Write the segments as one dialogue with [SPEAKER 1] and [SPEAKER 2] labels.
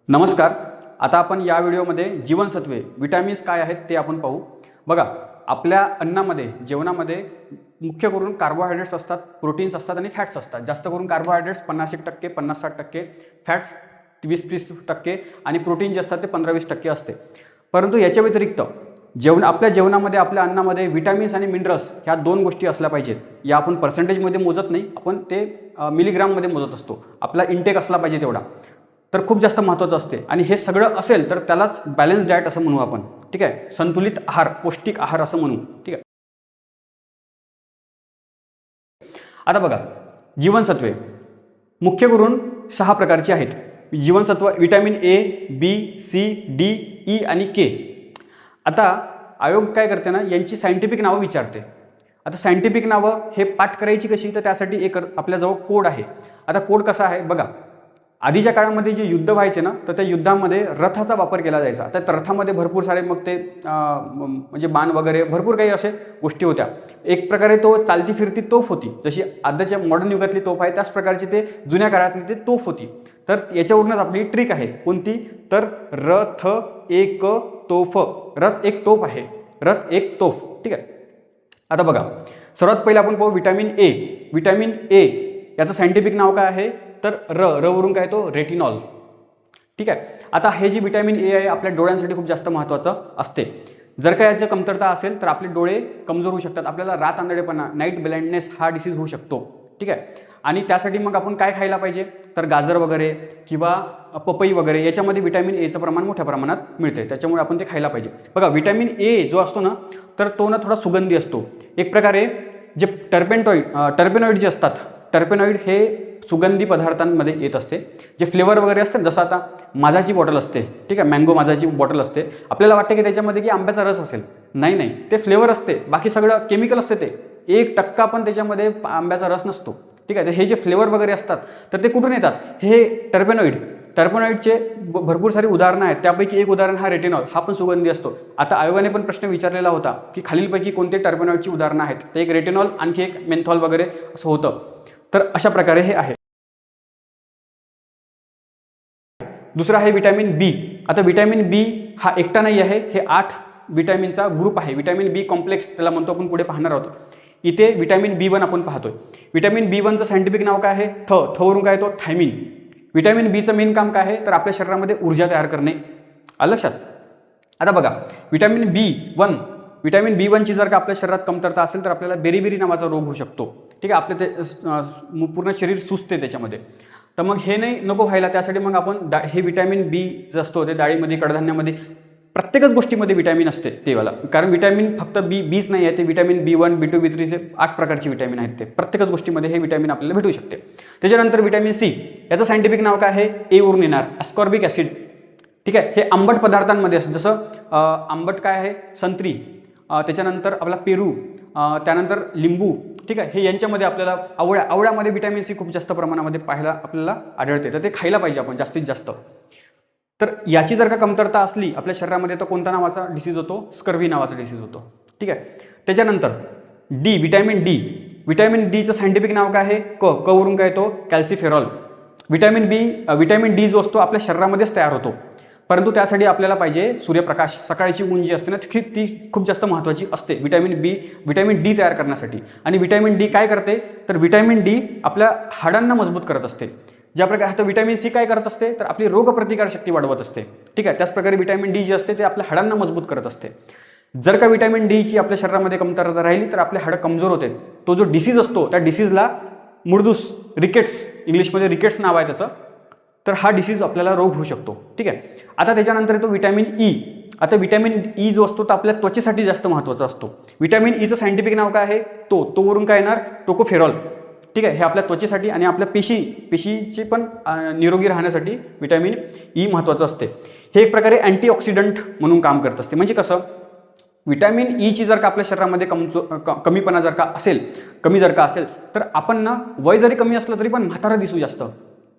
[SPEAKER 1] नमस्कार. आता आपण या व्हिडिओमध्ये जीवनसत्वे विटॅमिन्स काय आहेत ते आपण पाहू. बघा, आपल्या अन्नामध्ये जेवणामध्ये मुख्य करून कार्बोहायड्रेट्स असतात, प्रोटीन्स असतात आणि फॅट्स असतात. जास्त करून कार्बोहायड्रेट्स 50% 50-60%, फॅट्स 20-30% आणि प्रोटीन जे असतात ते 15-20% असते. परंतु याच्या व्यतिरिक्त आपल्या जेवणामध्ये आपल्या अन्नामध्ये विटॅमिन्स आणि मिनरल्स ह्या दोन गोष्टी असल्या पाहिजेत. या आपण पर्सेंटेजमध्ये मोजत नाही, आपण ते मिलीग्राममध्ये मोजत असतो. आपला इंटेक असला पाहिजे तेवढा, तर खूप जास्त महत्त्वाचं असते. आणि हे सगळं असेल तर त्यालाच बॅलन्स डाएट असं म्हणू आपण. ठीक आहे, संतुलित आहार, पौष्टिक आहार असं म्हणू. ठीक आहे. आता बघा, जीवनसत्वे मुख्य करून 6 प्रकारची आहेत. जीवनसत्व vitamin A, B, C, D, E आणि के. आता आयोग काय करते ना, यांची सायंटिफिक नावं विचारते. आता सायंटिफिक नावं हे पाठ करायची कशी, तर त्यासाठी एक आपल्याजवळ कोड आहे. आता कोड कसा आहे बघा, आधीच्या काळामध्ये जे युद्ध व्हायचे ना, तर त्या युद्धामध्ये रथाचा वापर केला जायचा. त्या रथामध्ये भरपूर सारे मग ते म्हणजे बाण वगैरे भरपूर काही असे गोष्टी होत्या. एक प्रकारे तो चालती फिरती तोफ होती. जशी आताच्या मॉडर्न युगातली तोफ आहे त्याच प्रकारची ते जुन्या काळातली ते तोफ होती. तर याच्यावरूनच आपली ट्रिक आहे. कोणती? तर रथ एक तोफ. रथ एक तोफ आहे. रथ एक तोफ. ठीक आहे. आता बघा, सर्वात पहिले आपण पाहू विटॅमिन ए. विटॅमिन ए याचं सायंटिफिक नाव काय आहे, तर वरून काय तो रेटिनॉल. ठीक आहे. आता हे जे विटॅमिन ए आहे आपल्या डोळ्यांसाठी खूप जास्त महत्त्वाचं असते. जर का याची कमतरता असेल तर आपले डोळे कमजोर होऊ शकतात. आपल्याला रात आंधळेपणा, नाईट ब्लाइंडनेस हा डिसीज होऊ शकतो. ठीक आहे. आणि त्यासाठी मग आपण काय खायला पाहिजे, तर गाजर वगैरे किंवा पपई वगैरे याच्यामध्ये विटॅमिन एचं प्रमाण मोठ्या प्रमाणात मिळते. त्याच्यामुळे आपण ते खायला पाहिजे. बघा, विटॅमिन ए जो असतो ना, तर तो ना थोडा सुगंधी असतो. एक प्रकारे जे टर्पेनॉइड जे असतात, टर्पेनॉइड हे सुगंधी पदार्थांमध्ये येत असते. जे फ्लेवर वगैरे असतात, जसं आता माझाची बॉटल असते. ठीक आहे, मँगो माझाची बॉटल असते. आपल्याला वाटतं की त्याच्यामध्ये की आंब्याचा रस असेल. नाही, ते फ्लेवर असते. बाकी सगळं केमिकल असते. ते 1% पण त्याच्यामध्ये आंब्याचा रस नसतो. ठीक आहे. तर हे जे फ्लेवर वगैरे असतात तर ते कुठून येतात, हे टर्पेनॉइडचे भरपूर सारी उदाहरणं आहेत. त्यापैकी एक उदाहरण हा रेटिनॉल, हा पण सुगंधी असतो. आता आयोगाने पण प्रश्न विचारलेला होता की खालीलपैकी कोणते टर्पेनॉइडची उदाहरणं आहेत, तर एक रेटिनॉल, आणखी एक मेन्थॉल वगैरे असं होतं. तर अशा प्रकारे हे आहे. दुसरा आहे विटॅमिन बी. आता विटॅमिन बी हा एकटा नाही आहे, हे 8 विटॅमिनचा ग्रुप आहे. विटॅमिन बी कॉम्प्लेक्स त्याला म्हणतो, आपण पुढे पाहणार आहोत. इथे विटॅमिन बी 1 आपण पाहतोय. विटॅमिन बी 1चं सायंटिफिक नाव काय आहे, थवरून काय तो थायमिन. विटॅमिन बीचं मेन काम काय आहे, तर आपल्या शरीरामध्ये ऊर्जा तयार करणे. आलं लक्षात. आता बघा, विटॅमिन बी 1ची जर का आपल्या शरीरात कमतरता असेल तर आपल्याला बेरीबेरी नावाचा रोग होऊ शकतो. ठीक आहे. आपले ते पूर्ण शरीर सुजते त्याच्यामध्ये. तर मग हे नको व्हायला, त्यासाठी मग आपण हे विटॅमिन बी जे असतो ते डाळीमध्ये, कडधान्यामध्ये, प्रत्येकच गोष्टीमध्ये विटॅमिन असते तेवाला. कारण विटॅमिन फक्त बीच नाही आहे, ते विटॅमिन B1, B2, B3 चे 8 प्रकारचे विटॅमिन आहेत. ते प्रत्येकच गोष्टीमध्ये हे विटॅमिन आपल्याला भेटू शकते. त्याच्यानंतर विटॅमिन सी, याचं सायंटिफिक नाव काय आहे, ए वरून येणार, अस्कॉर्बिक ॲसिड. ठीक आहे. हे आंबट पदार्थांमध्ये असतं. जसं आंबट काय आहे, संत्री, त्याच्यानंतर आपला पेरू, त्यानंतर लिंबू. ठीक आहे. हे यांच्यामध्ये आपल्याला आवळ्यामध्ये विटॅमिन सी खूप जास्त प्रमाणामध्ये पाहायला आपल्याला आढळते. तर ते खायला पाहिजे आपण जास्तीत जास्त. तर याची जर का कमतरता असली आपल्या शरीरामध्ये तर कोणता नावाचा डिसीज होतो, स्कर्वी नावाचा डिसीज होतो. ठीक आहे. त्याच्यानंतर डी, विटॅमिन डीचं सायंटिफिक नाव काय आहे, वरून काय तो कॅल्सिफेरॉल. विटॅमिन डी जो असतो आपल्या शरीरामध्येच तयार होतो. परंतु त्यासाठी आपल्याला पाहिजे सूर्यप्रकाश. सकाळची ऊन जी असते ना, ती खूप जास्त महत्त्वाची असते विटॅमिन डी तयार करण्यासाठी. आणि विटॅमिन डी काय करते, तर विटॅमिन डी आपल्या हाडांना मजबूत करत असते. ज्या प्रकारे आता विटॅमिन सी काय करत असते, तर आपली रोगप्रतिकार शक्ती वाढवत असते. ठीक आहे. त्याचप्रकारे विटॅमिन डी जे असते ते आपल्या हाडांना मजबूत करत असते. जर का विटॅमिन डीची आपल्या शरीरामध्ये कमतरता राहिली तर आपले हाडं कमजोर होते. तो जो डिसीज असतो त्या डिसीजला मुळदूस, रिकेट्स, इंग्लिशमध्ये रिकेट्स नाव आहे त्याचं. तर हा डिसीज आपल्याला रोग होऊ शकतो. ठीक आहे. आता त्याच्यानंतर येतो विटॅमिन ई. आता विटॅमिन ई जो असतो तो आपल्या त्वचेसाठी जास्त महत्त्वाचा असतो. विटॅमिन ईचं सायंटिफिक नाव काय आहे, वरून काय येणार, टोकोफेरॉल. ठीक आहे. हे आपल्या त्वचेसाठी आणि आपल्या पेशीचे पण निरोगी राहण्यासाठी विटॅमिन ई महत्त्वाचं असते. हे एक प्रकारे अँटीऑक्सिडंट म्हणून काम करत असते. म्हणजे कसं, विटॅमिन ईची जर का आपल्या शरीरामध्ये कमीपणा जर का असेल तर आपण ना, वय जरी कमी असलं तरी पण म्हातारा दिसू जास्त,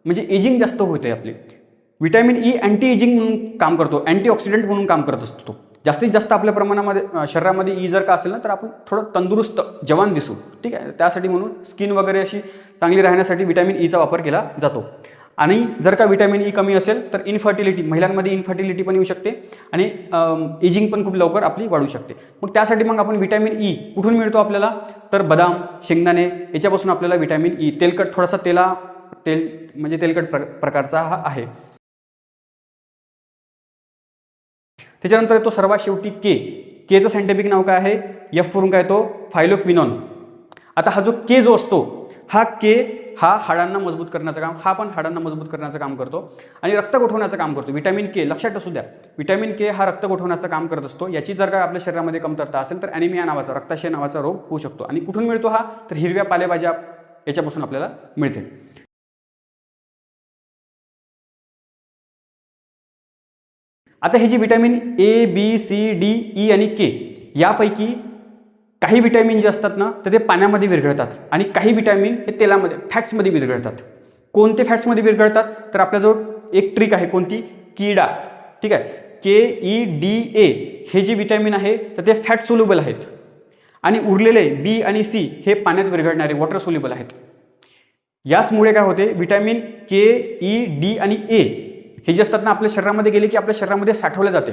[SPEAKER 1] म्हणजे एजिंग जास्त होते आपली. विटॅमिन ई अँटी एजिंग म्हणून काम करतो, अँटीऑक्सिडंट म्हणून काम करत असतो तो. जास्तीत जास्त आपल्या प्रमाणामध्ये शरीरामध्ये ई जर का असेल ना तर आपण थोडं तंदुरुस्त, जवान दिसू. ठीक आहे. त्यासाठी म्हणून स्किन वगैरे अशी चांगली राहण्यासाठी विटॅमिन ईचा वापर केला जातो. आणि जर का विटॅमिन ई कमी असेल तर इन्फर्टिलिटी, महिलांमध्ये इन्फर्टिलिटी पण येऊ शकते आणि एजिंग पण खूप लवकर आपली वाढू शकते. मग त्यासाठी मग आपण विटॅमिन ई कुठून मिळतो आपल्याला, तर बदाम, शेंगदाणे याच्यापासून आपल्याला विटॅमिन ई, तेलकट थोडासा तेल म्हणजे तेलकट प्रकारचा हा आहे. त्याच्यानंतर येतो सर्वात शेवटी केचं सायंटिफिक नाव काय आहे, एफ वरून काय तो फायलोक्विनॉन. आता हा जो के जो असतो, हा हाडांना मजबूत करण्याचं काम, हा पण हाडांना मजबूत करण्याचं काम करतो आणि रक्त गोठवण्याचं काम करतो. विटॅमिन के लक्षात असू द्या, विटॅमिन के हा रक्त गोठवण्याचं काम करत असतो. याची जर का आपल्या शरीरामध्ये कमतरता असेल तर ॲनिमिया नावाचा, रक्तक्षय नावाचा रोग होऊ शकतो. आणि कुठून मिळतो हा, तर हिरव्या पालेभाज्या याच्यापासून आपल्याला मिळते. आता हे जी vitamin A, B, C, D, E आणि के यापैकी काही विटॅमिन जे असतात ना, तर ते पाण्यामध्ये विरघळतात आणि काही विटॅमिन हे तेलामध्ये, फॅट्समध्ये विरघळतात. कोणते फॅट्समध्ये विरघळतात, तर आपल्याजवळ एक ट्रिक आहे, कोणती, किडा. ठीक आहे, KEDA हे जे विटॅमिन आहे तर ते फॅट सोल्युबल आहेत आणि उरलेले बी आणि सी हे पाण्यात विरघळणारे वॉटर सोल्युबल आहेत. याचमुळे काय होते, विटॅमिन के, ई, डी आणि ए हे जे असतात ना, आपल्या शरीरामध्ये गेले की आपल्या शरीरामध्ये साठवले जाते.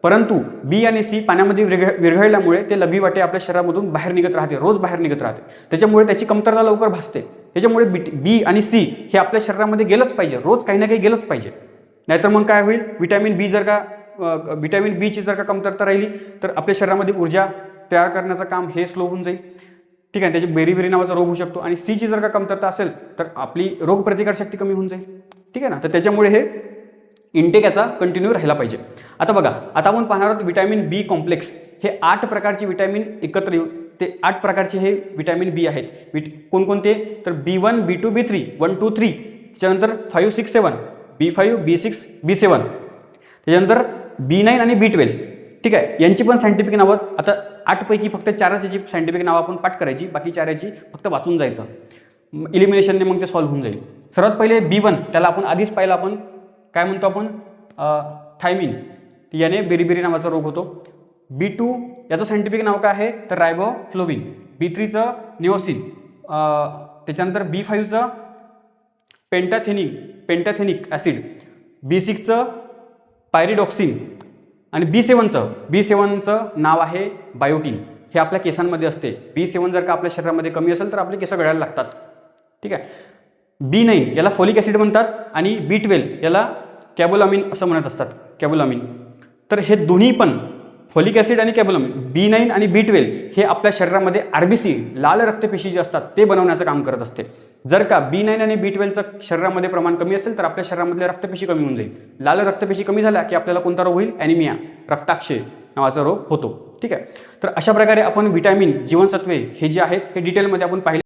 [SPEAKER 1] परंतु बी आणि सी पाण्यामध्ये विरघळल्यामुळे ते लघवीवाटे आपल्या शरीरामधून बाहेर निघत राहते, रोज बाहेर निघत राहते. त्याच्यामुळे त्याची कमतरता लवकर भासते. त्याच्यामुळे बी आणि सी हे आपल्या शरीरामध्ये गेलंच पाहिजे, रोज काही ना काही गेलंच पाहिजे. नाहीतर मग काय होईल, विटॅमिन बीची जर का कमतरता राहिली तर आपल्या शरीरामध्ये ऊर्जा तयार करण्याचं काम हे स्लो होऊन जाईल. ठीक आहे, त्याची बेरी नावाचा रोग होऊ शकतो. आणि सीची जर का कमतरता असेल तर आपली रोगप्रतिकारशक्ती कमी होऊन जाईल. ठीक आहे ना, तर त्याच्यामुळे हे इंटेक याचा कंटिन्यू राहिला पाहिजे. आता बघा, आता आपण पाहणार आहोत विटॅमिन बी कॉम्प्लेक्स. हे 8 प्रकारचे विटॅमिन एकत्र येऊन ते 8 प्रकारचे हे विटॅमिन बी आहेत. कोणकोणते, तर B1, B2, B3, 1, 2, 3, त्याच्यानंतर 5, 6, 7, B5, B6, B7, त्याच्यानंतर B9 आणि B12. ठीक आहे, यांची पण सायंटिफिक नावं, आता 8 पैकी फक्त 4च याची सायंटिफिक नावं आपण पाठ करायची, बाकी 4 याची फक्त वाचून जायचं. इलिमिनेशनने मग ते सॉल्व्ह होऊन जाईल. सर्वात पहिले B1, त्याला आपण आधीच पाहिलं, आपण काय म्हणतो, आपण थायमिन, याने बेरी नावाचा रोग होतो. B2 याचं सायंटिफिक नाव काय आहे, तर रायबोफ्लोविन. B3चं निओसिन. त्याच्यानंतर B5चं पेंटाथेनिक ॲसिड. B6चं पायरिडॉक्सिन. आणि B7चं नाव आहे बायोटिन. हे आपल्या केसांमध्ये असते. B7 जर का आपल्या शरीरामध्ये कमी असेल तर आपले केस गळायला लागतात. ठीक आहे, B9 याला फॉलिक ॲसिड म्हणतात आणि B12 याला कॅबोलामिन असं म्हणत असतात, कॅबोलामिन. तर हे दोन्ही पण फॉलिक ॲसिड आणि कॅबोलामिन, B9 आणि B12 हे आपल्या शरीरामध्ये RBC, लाल रक्तपेशी जे असतात ते बनवण्याचं काम करत असते. जर का B9 आणि B12चं शरीरामध्ये प्रमाण कमी असेल तर आपल्या शरीरामधल्या रक्तपेशी कमी होऊन जाईल. लाल रक्तपेशी कमी झाल्या की आपल्याला कोणता रोग होईल, ॲनिमिया, रक्ताक्षय नावाचा रोग होतो. ठीक आहे, तर अशा प्रकारे आपण विटॅमिन, जीवनसत्वे हे जे आहेत हे डिटेलमध्ये आपण पाहिले.